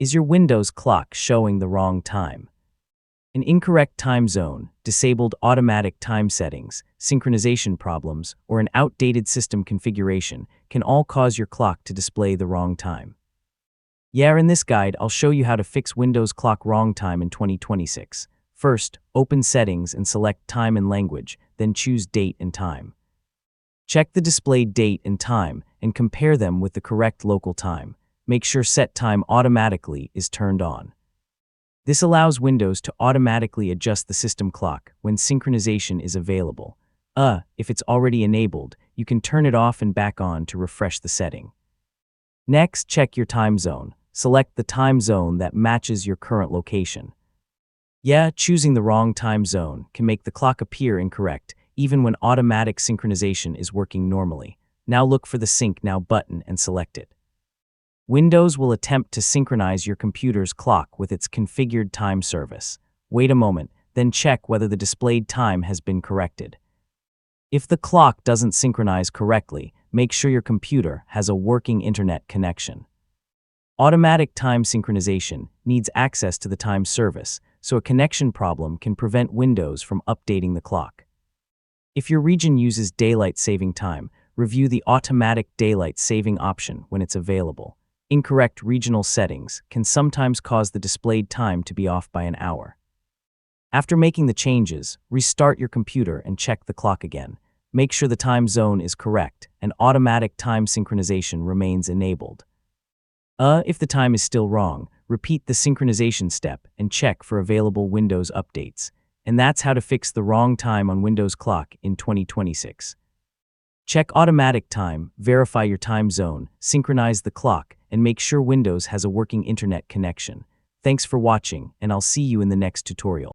Is your Windows clock showing the wrong time? An incorrect time zone, disabled automatic time settings, synchronization problems, or an outdated system configuration can all cause your clock to display the wrong time. In this guide, I'll show you how to fix Windows clock wrong time in 2026. First, open Settings and select Time and Language, then choose Date and Time. Check the displayed date and time and compare them with the correct local time. Make sure Set Time Automatically is turned on. This allows Windows to automatically adjust the system clock when synchronization is available. If it's already enabled, you can turn it off and back on to refresh the setting. Next, check your time zone. Select the time zone that matches your current location. Choosing the wrong time zone can make the clock appear incorrect, even when automatic synchronization is working normally. Now look for the Sync Now button and select it. Windows will attempt to synchronize your computer's clock with its configured time service. Wait a moment, then check whether the displayed time has been corrected. If the clock doesn't synchronize correctly, make sure your computer has a working internet connection. Automatic time synchronization needs access to the time service, so a connection problem can prevent Windows from updating the clock. If your region uses daylight saving time, review the automatic daylight saving option when it's available. Incorrect regional settings can sometimes cause the displayed time to be off by an hour. After making the changes, restart your computer and check the clock again. Make sure the time zone is correct and automatic time synchronization remains enabled. If the time is still wrong, repeat the synchronization step and check for available Windows updates. And that's how to fix the wrong time on Windows clock in 2026. Check automatic time, verify your time zone, synchronize the clock, and make sure Windows has a working internet connection. Thanks for watching, and I'll see you in the next tutorial.